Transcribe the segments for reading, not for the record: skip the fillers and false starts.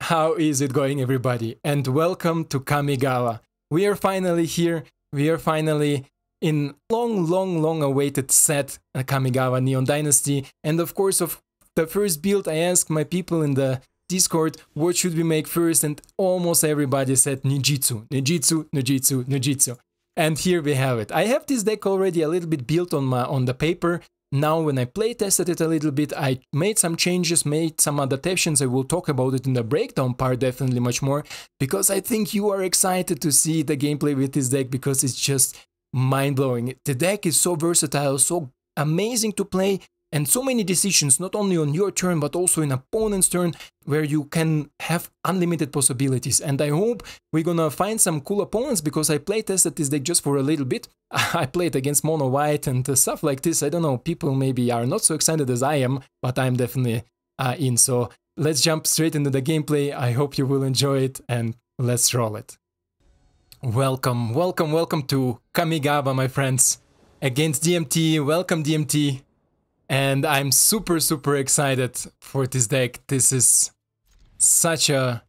How is it going, everybody? And welcome to Kamigawa. We are finally here. We are finally in long awaited set Kamigawa Neon Dynasty. And of course, of the first build, I asked my people in the Discord, what should we make first? And almost everybody said Ninjutsu, Ninjutsu, Ninjutsu, Ninjutsu. And here we have it. I have this deck already a little bit built on the paper. Now, when I play tested it a little bit, I made some changes, made some adaptations. I will talk about it in the breakdown part definitely much more, because I think you are excited to see the gameplay with this deck, because it's just mind-blowing. The deck is so versatile, so amazing to play, and so many decisions, not only on your turn, but also in opponent's turn, where you can have unlimited possibilities. And I hope we're gonna find some cool opponents, because I play tested this deck just for a little bit. I played against mono white and stuff like this. I don't know, people maybe are not so excited as I am, but I'm definitely in. So let's jump straight into the gameplay. I hope you will enjoy it, and let's roll it. Welcome to Kamigawa, my friends, against DMT. Welcome, DMT. And I'm super excited for this deck. This is such a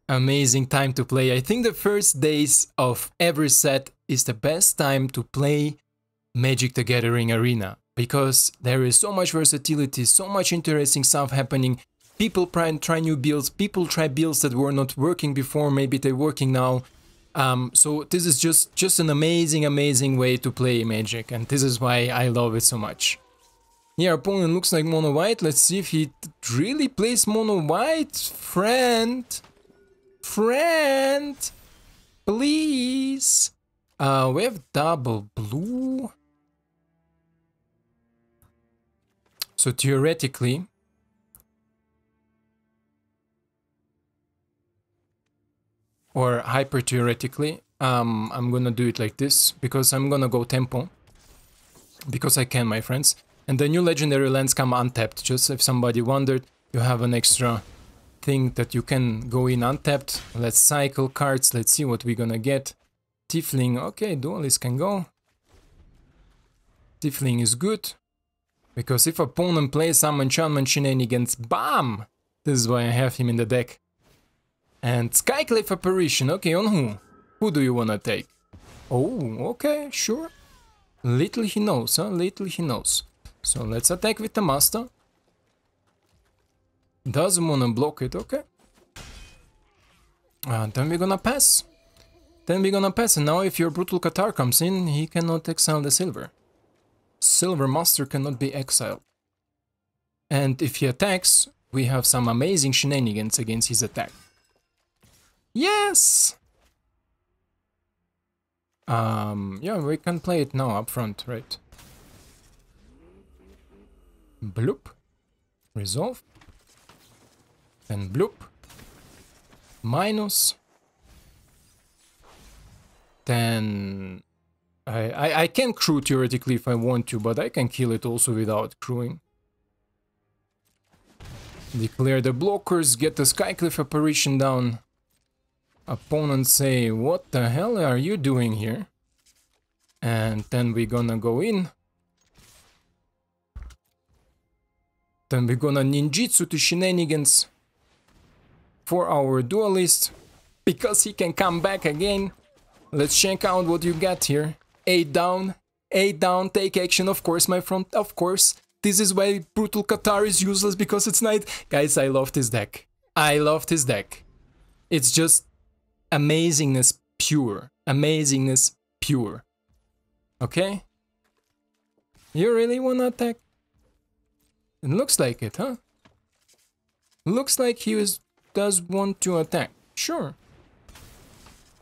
amazing time to play. I think the first days of every set is the best time to play Magic the Gathering Arena, because there is so much versatility, so much interesting stuff happening. People try new builds, people try builds that were not working before, maybe they're working now. So this is just an amazing way to play Magic, and this is why I love it so much. Yeah, our opponent looks like mono white. Let's see if he really plays mono white. Friend, please. We have double blue. So theoretically, or hyper theoretically, I'm gonna do it like this, because I'm gonna go tempo, because I can, my friends. And the new legendary lands come untapped. Just if somebody wondered, you have an extra thing that you can go in untapped. Let's cycle cards. Let's see what we're gonna get. Tiefling, okay, Duelist can go. Tiefling is good, because if opponent plays some enchantment shenanigans, bam! This is why I have him in the deck. And Skyclave Apparition, okay, on who? Who do you wanna take? Oh, okay, sure. Little he knows, huh? Little he knows. So let's attack with the master. Doesn't wanna block it, okay. Then we're gonna pass. And now if your Brutal Qatar comes in, he cannot exile the silver. Silver master cannot be exiled. And if he attacks, we have some amazing shenanigans against his attack. Yes! Yeah, we can play it now up front, right? Bloop, resolve, then bloop, minus, then I can crew theoretically if I want to, but I can kill it also without crewing. Declare the blockers, get the Skyclave Apparition down. Opponents say, what the hell are you doing here? And then we're gonna go in. Then we're gonna ninjutsu to shenanigans for our duelist, because he can come back again. Let's check out what you got here. 8 down, take action, of course, my friend, of course. This is why Brutal Qatar is useless, because it's night. Guys, I love this deck. I love this deck. It's just amazingness pure. Amazingness pure. Okay? You really wanna attack? It looks like it, huh? Looks like he does want to attack. Sure.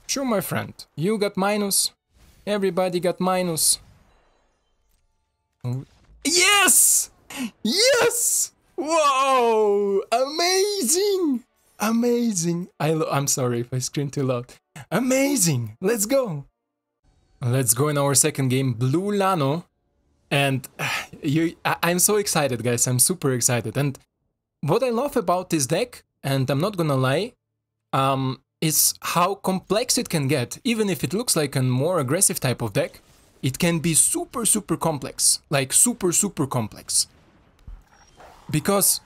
Sure, my friend. You got minus. Everybody got minus. Yes! Yes! Whoa! Amazing! Amazing! I'm sorry if I scream too loud. Amazing! Let's go! Let's go in our second game. Blue Lano. And I'm so excited, guys. I'm super excited. And what I love about this deck, and I'm not gonna lie, is how complex it can get. Even if it looks like a more aggressive type of deck, it can be super complex. Like super complex. Because,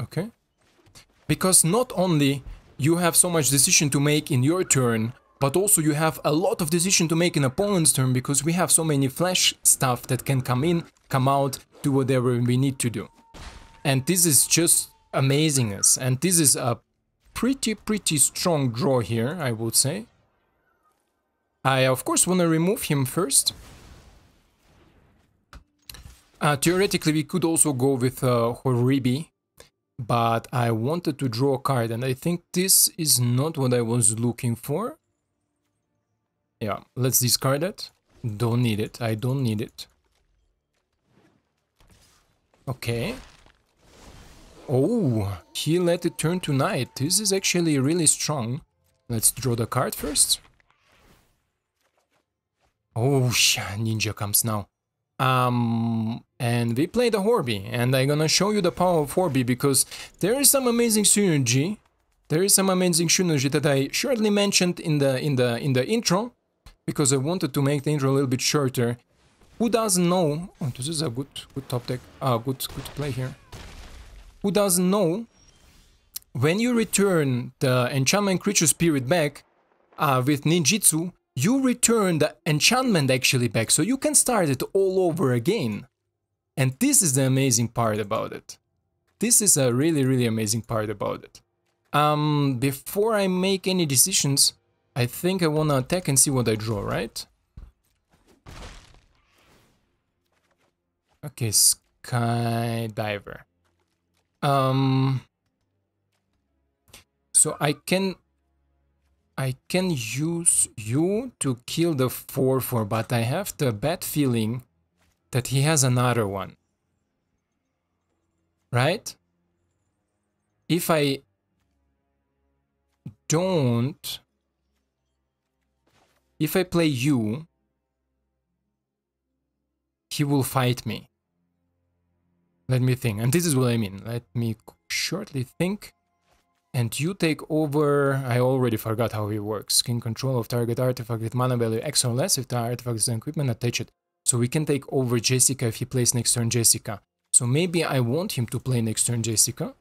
okay. Because not only you have so much decision to make in your turn, but also you have a lot of decision to make in opponent's turn, because we have so many flash stuff that can come in, come out, do whatever we need to do. And this is just amazingness. And this is a pretty strong draw here, I would say. I of course want to remove him first. Theoretically we could also go with Horobi, but I wanted to draw a card, and I think this is not what I was looking for. Yeah, let's discard it. Don't need it, I don't need it. Okay. Oh, he let it turn to night. This is actually really strong. Let's draw the card first. Oh, ninja comes now. And we play the Horobi, and I'm gonna show you the power of Horobi, because there is some amazing synergy. There is some amazing synergy that I shortly mentioned in the intro, because I wanted to make the intro a little bit shorter. Who doesn't know? Oh, this is a good top deck. Good play here. Who doesn't know? When you return the enchantment creature spirit back with ninjutsu, you return the enchantment actually back, so you can start it all over again. And this is the amazing part about it. This is a really amazing part about it. Before I make any decisions, I think I wanna attack and see what I draw, right? Okay, Skydiver. So I can use you to kill the 4/4, but I have the bad feeling that he has another one. Right? If I don't... If I play you, he will fight me. Let me think. And this is what I mean. Let me shortly think. And you take over... I already forgot how it works. Gain control of target artifact with mana value X or less if the artifact is an equipment attached. So we can take over Jessica if he plays next turn Jessica. So maybe I want him to play next turn Jessica.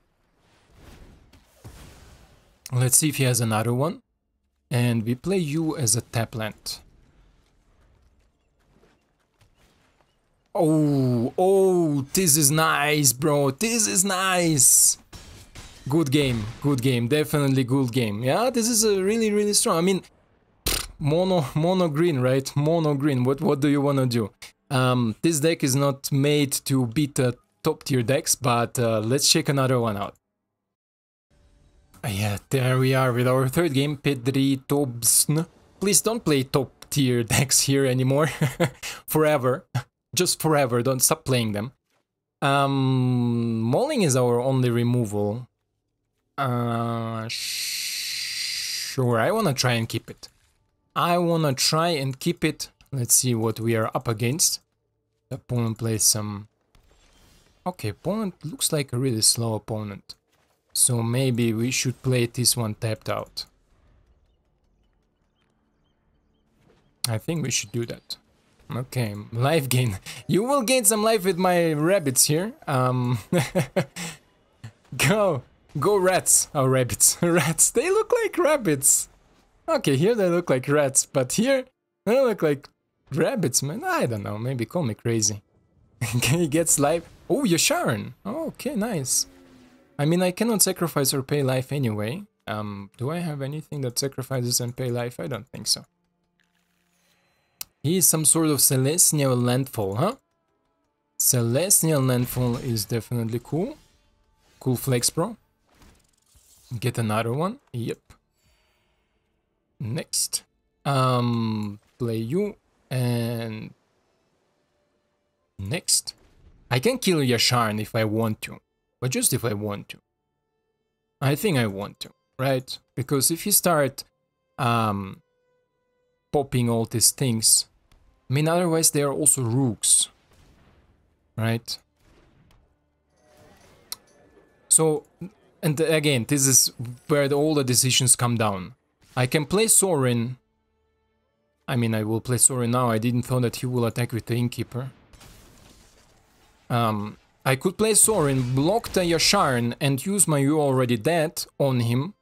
Let's see if he has another one. And we play you as a tap land. Oh, this is nice, bro. This is nice. Good game, definitely good game. Yeah, this is a really strong. I mean, mono green, right? Mono green. What do you want to do? This deck is not made to beat the top tier decks, but let's check another one out. Yeah, there we are with our third game, Pedri Tobsn. Please don't play top tier decks here anymore. Forever. Just forever, don't stop playing them. Mauling is our only removal. Sure, I wanna try and keep it. Let's see what we are up against. The opponent plays some... Okay, opponent looks like a really slow opponent. So maybe we should play this one tapped out. I think we should do that. Okay, life gain. You will gain some life with my rabbits here. Go rats. Oh, rabbits. Rats. They look like rabbits. Okay, here they look like rats, but here they look like rabbits, man. I don't know, maybe call me crazy. He gets life. Oh, Yasharn. Oh, okay, nice. I mean, I cannot sacrifice or pay life anyway. Do I have anything that sacrifices and pay life? I don't think so. He is some sort of Celestial Landfall, huh? Celestial Landfall is definitely cool. Cool flex, bro. Get another one. Yep. Next. Play you. And... next. I can kill Yasharn if I want to. But just if I want to. I think I want to, right? Because if you start popping all these things, I mean, otherwise they are also Rouges, right? So, and again, this is where all the decisions come down. I can play Sorin. I mean, I will play Sorin now. I didn't thought that he will attack with the Innkeeper. I could play Soaring, block the Yasharn, and use my You Already Dead on him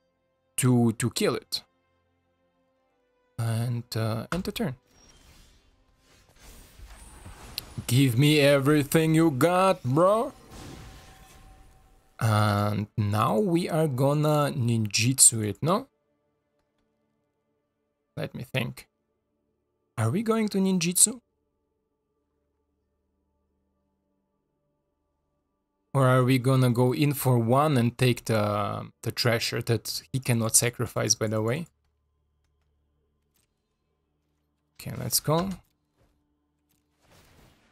to kill it. And end the turn. Give me everything you got, bro. And now we are gonna ninjutsu it, no? Let me think. Are we going to ninjutsu? Or are we gonna go in for one and take the treasure that he cannot sacrifice, by the way? Okay, let's go.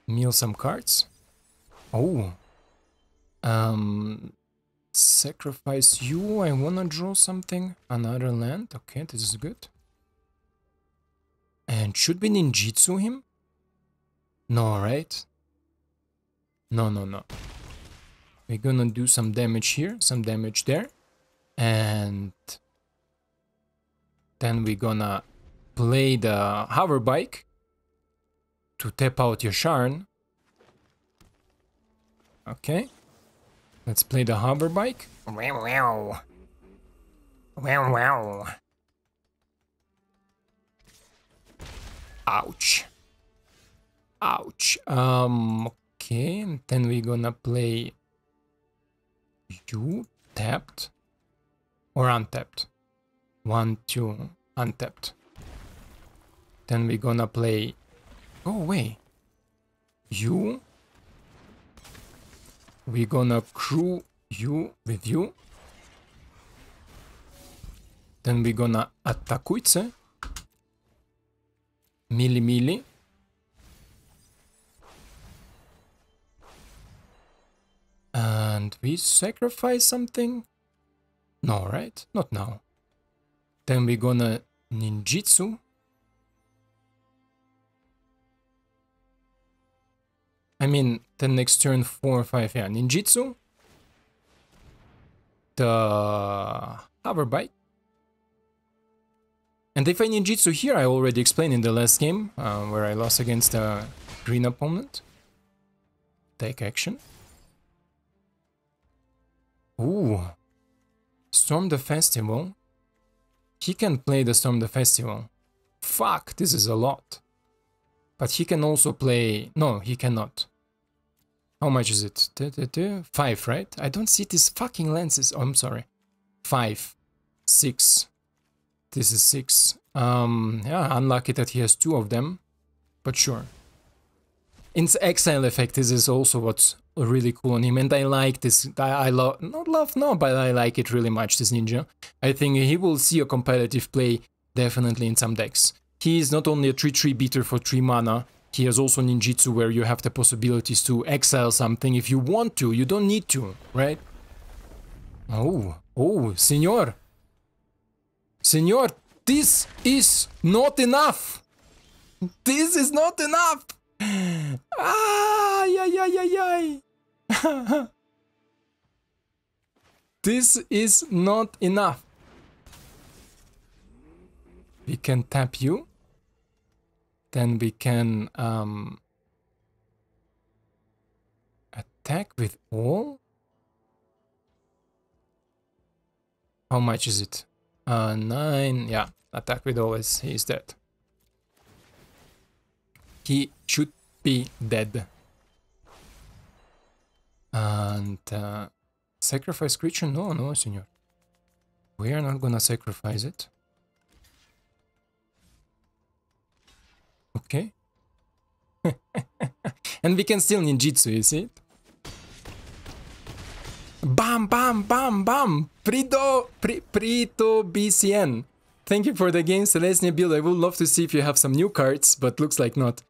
Mill some cards. Oh. Sacrifice you. I wanna draw something. Another land. Okay, this is good. And should we ninjutsu him? No, right? No, no, no. We're gonna do some damage here, some damage there. And then we're gonna play the hover bike to tap out your Yasharn. Okay. Let's play the hover bike. Wow, wow. Wow, wow. Ouch. Ouch. Okay, and then we're gonna play you tapped or untapped. 1, 2, untapped. Then we're gonna play. Oh wait. You. We're gonna crew you with you. Then we're gonna attakuice. Mili mili. And we sacrifice something? No, right? Not now. Then we're gonna ninjutsu. I mean, then next turn 4 or 5, yeah, ninjutsu. The hover bike. And if I ninjutsu here, I already explained in the last game, where I lost against a green opponent. Take action. Ooh. Storm the Festival. He can play the Storm the Festival. Fuck, this is a lot. But he can also play... No, he cannot. How much is it? 5, right? I don't see these fucking lenses. Oh, I'm sorry. 5. 6. This is 6. Yeah, unlucky that he has 2 of them. But sure. Its exile effect, this is also what's really cool on him. And I like this. I love... Not love, no, but I like it really much, this ninja. I think he will see a competitive play definitely in some decks. He is not only a 3/3 beater for 3 mana, he has also ninjutsu where you have the possibilities to exile something if you want to. You don't need to, right? Oh, senor. Senor, this is not enough. This is not enough. Ah, yay. This is not enough. We can tap you. Then we can attack with all. How much is it? 9. Yeah, attack with all is he's dead. He should be dead. And sacrifice creature? No, senor. We are not gonna sacrifice it. Okay. And we can still ninjutsu, you see it? Bam, bam, bam, bam! Prito BCN. Thank you for the game, Celestia build. I would love to see if you have some new cards, but looks like not.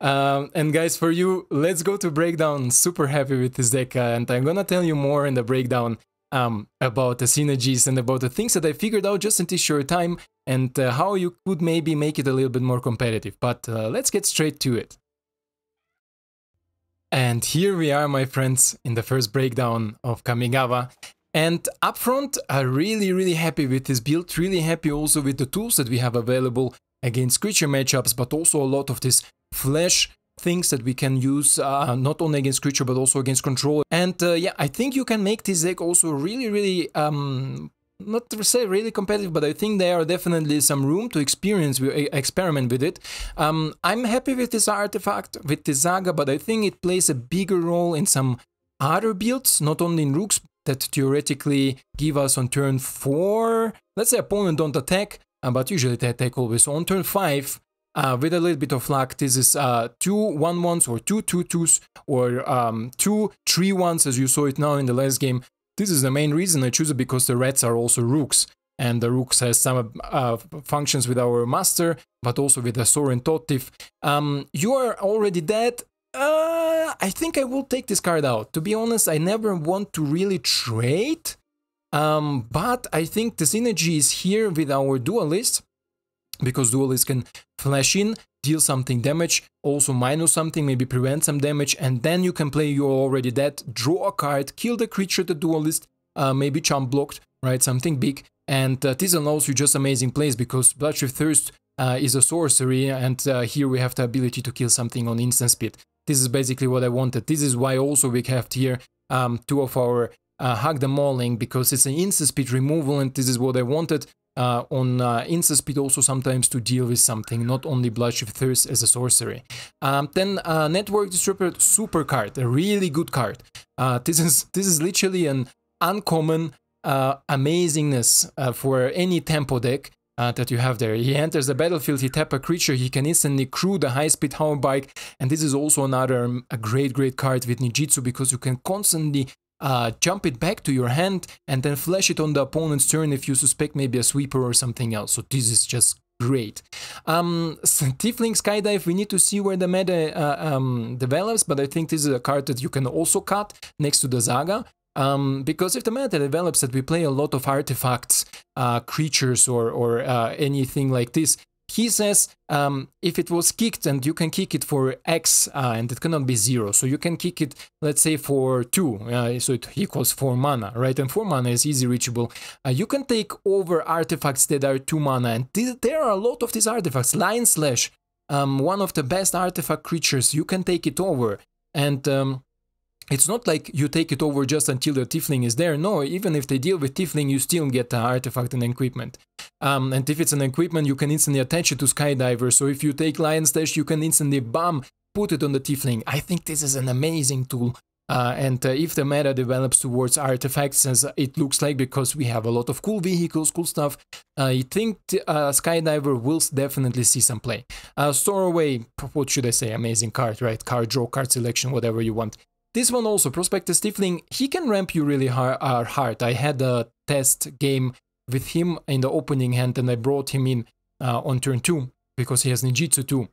And guys, for you, let's go to breakdown. Super happy with this deck, and I'm gonna tell you more in the breakdown about the synergies and about the things that I figured out just in this short time, and how you could maybe make it a little bit more competitive. But let's get straight to it. And here we are, my friends, in the first breakdown of Kamigawa. And up front, I'm really happy with this build, really happy also with the tools that we have available against creature matchups, but also a lot of this flash things that we can use not only against creature but also against control. And yeah, I think you can make this deck also really not to say really competitive, but I think there are definitely some room to experiment with it. I'm happy with this artifact, with this Saga, but I think it plays a bigger role in some other builds, not only in Rouges, that theoretically give us on turn 4, let's say opponent don't attack, but usually they attack always. So on turn 5, with a little bit of luck, this is 2 1/1s or 2 2/2s or 2 3/1s, as you saw it now in the last game. This is the main reason I choose it, because the reds are also Rouges, and the Rouges has some functions with our master, but also with the Soaring Thought-Thief. You are already dead. I think I will take this card out. To be honest, I never want to really trade, but I think the synergy is here with our Duelist, because Duelist can flash in, deal something damage, also minus something, maybe prevent some damage, and then you can play You're Already Dead, draw a card, kill the creature, the Duelist, maybe chump blocked, right, something big, and this allows you just amazing plays, because Bloodchief Thirst is a sorcery, and here we have the ability to kill something on instant speed. This is basically what I wanted. This is why also we have here 2 of our Hug the Mauling, because it's an instant speed removal, and this is what I wanted. On instant speed also sometimes to deal with something, not only Bloodchief Thirst as a sorcery. Then Network Disruptor, super card, a really good card. This is literally an uncommon amazingness for any tempo deck that you have there. He enters the battlefield, he tap a creature, he can instantly crew the high-speed Hover Bike, and this is also another a great card with Ninjutsu, because you can constantly jump it back to your hand and then flash it on the opponent's turn if you suspect maybe a sweeper or something else. So this is just great. Thieving Skydiver, we need to see where the meta develops, but I think this is a card that you can also cut next to the Saga. Because if the meta develops that we play a lot of artifacts, creatures or anything like this, he says if it was kicked, and you can kick it for X and it cannot be 0, so you can kick it, let's say, for 2, so it equals 4 mana, right? And 4 mana is easy reachable. You can take over artifacts that are 2 mana, and there are a lot of these artifacts. Lion Slash, one of the best artifact creatures, you can take it over, and it's not like you take it over just until the Tiefling is there. No, even if they deal with Tiefling, you still get the artifact and equipment. And if it's an equipment, you can instantly attach it to Skydiver. So if you take Lion's Dash, you can instantly, bam, put it on the Tiefling. I think this is an amazing tool. And if the meta develops towards artifacts, as it looks like, because we have a lot of cool vehicles, cool stuff, I think Skydiver will definitely see some play. Stowaway, what should I say? Amazing card, right? Card draw, card selection, whatever you want. This one also, Prosperous Thief, he can ramp you really hard. I had a test game with him in the opening hand, and I brought him in on turn 2, because he has Ninjutsu too.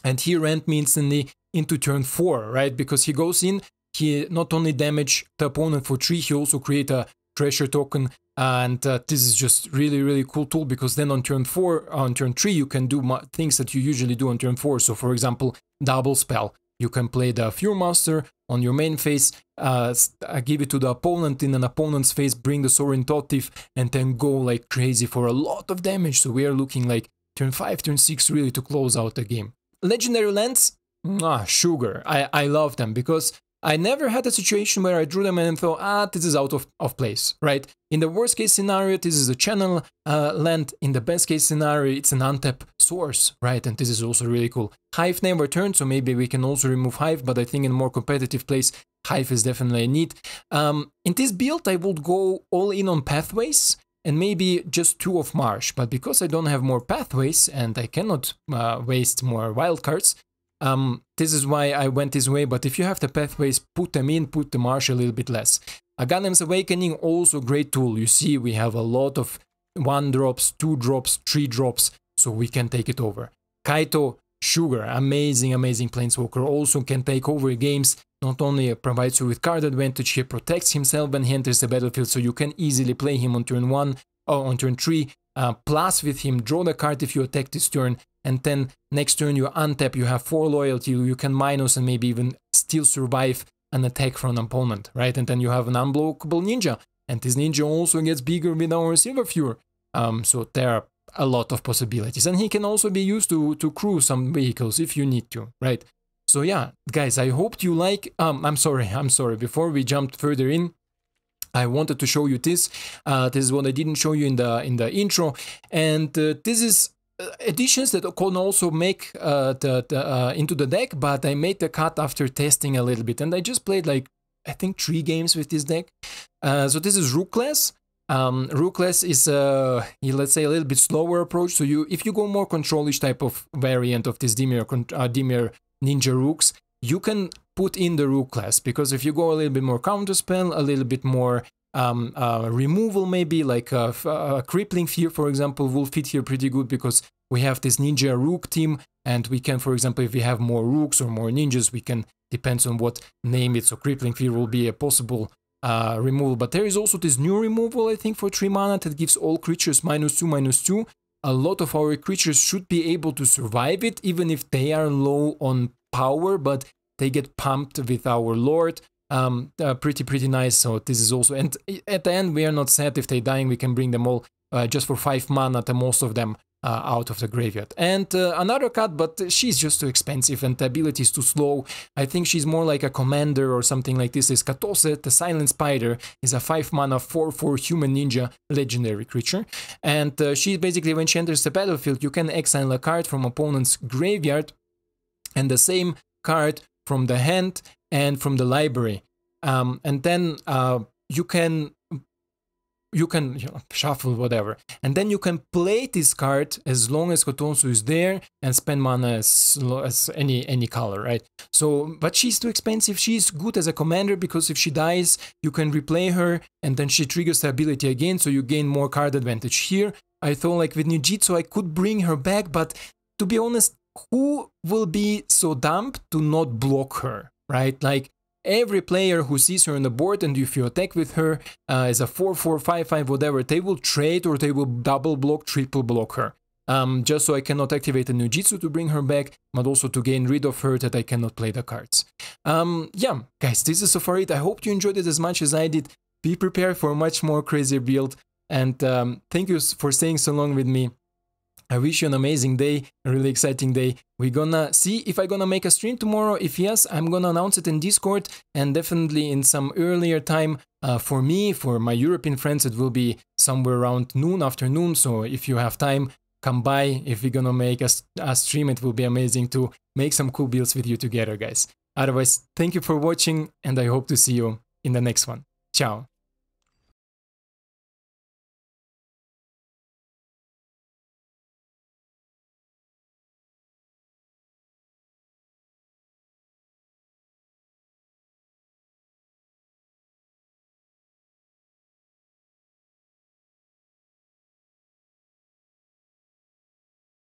And he ramped me instantly into turn 4, right? Because he goes in, he not only damage the opponent for 3, he also create a treasure token, and this is just really cool tool, because then on turn 3 you can do things that you usually do on turn 4. So for example, double spell. You can play the Fury Master on your main phase, give it to the opponent in an opponent's phase, bring the Soaring Thought-Thief, and then go like crazy for a lot of damage. So we are looking like turn 5, turn 6 really to close out the game. Legendary lands, sugar. I love them, because I never had a situation where I drew them and thought, this is out of place, right? In the worst case scenario, this is a channel land. In the best case scenario, it's an untap source, right? And this is also really cool. Hive never turned, so maybe we can also remove Hive, but I think in a more competitive place, Hive is definitely a need. In this build, I would go all in on Pathways, and maybe just 2 of Marsh, but because I don't have more Pathways, and I cannot waste more wildcards, this is why I went this way. But if you have the Pathways, put them in, put the Marsh a little bit less. Gundam's Awakening, also great tool. You see, we have a lot of 1-drops, 2-drops, 3-drops, so we can take it over. Kaito, sugar, amazing planeswalker, also can take over games. Not only provides you with card advantage, he protects himself when he enters the battlefield, so you can easily play him on turn 1 or on turn 3. Plus with him, draw the card if you attack this turn, and then next turn you untap, you have 4 loyalty, you can minus and maybe even still survive an attack from an opponent, right? And then you have an unblockable ninja, and this ninja also gets bigger with our Silver Fury. So there are a lot of possibilities, and he can also be used to crew some vehicles if you need to, right? So yeah, guys, I hope you like. I'm sorry. Before we jumped further in, I wanted to show you this. This is what I didn't show you in the intro, and this is additions that can also make into the deck. But I made the cut after testing a little bit, and I just played like I think 3 games with this deck. So this is Rouges. Rouges is let's say a little bit slower approach. So if you go more controlish type of variant of this Dimir Ninja Rouges, you can put in the Rook class, because if you go a little bit more counterspell, a little bit more removal, maybe like a Crippling Fear, for example, will fit here pretty good, because we have this Ninja Rook team, and we can, for example, if we have more Rooks or more Ninjas, we can, depends on what name it, so Crippling Fear will be a possible removal. But there is also this new removal, I think, for 3 mana that gives all creatures -2/-2. A lot of our creatures should be able to survive it, even if they are low on power, but they get pumped with our Lord. Pretty nice. So this is also, and at the end we are not sad if they dying. We can bring them all just for 5 mana, the most of them out of the graveyard. And another cut, but she's just too expensive and the ability is too slow. I think she's more like a commander or something like this. Is Katose, the Silent Spider, is a 5 mana 4/4 human ninja legendary creature. And she basically, when she enters the battlefield, you can exile a card from opponent's graveyard and the same card from the hand and from the library, and then you can shuffle whatever, and then you can play this card as long as Kotonsu is there and spend mana as any color, right? So, but she's too expensive. She's good as a commander, because if she dies, you can replay her and then she triggers the ability again, so you gain more card advantage. Here, I thought like with Ninjutsu I could bring her back, but to be honest, who will be so dumb to not block her, right? Like every player who sees her on the board, and if you attack with her as a 4/4, 5/5, whatever, they will trade or they will double block, triple block her. Just so I cannot activate a Ninjutsu to bring her back, but also to gain rid of her that I cannot play the cards. Yeah, guys, this is so far it. I hope you enjoyed it as much as I did. Be prepared for a much more crazier build, and thank you for staying so long with me. I wish you an amazing day, a really exciting day. We're gonna see if I'm gonna make a stream tomorrow. If yes, I'm gonna announce it in Discord, and definitely in some earlier time for me. For my European friends, it will be somewhere around noon, afternoon. So if you have time, come by. If we're gonna make a stream, it will be amazing to make some cool builds with you together, guys. Otherwise, thank you for watching, and I hope to see you in the next one. Ciao.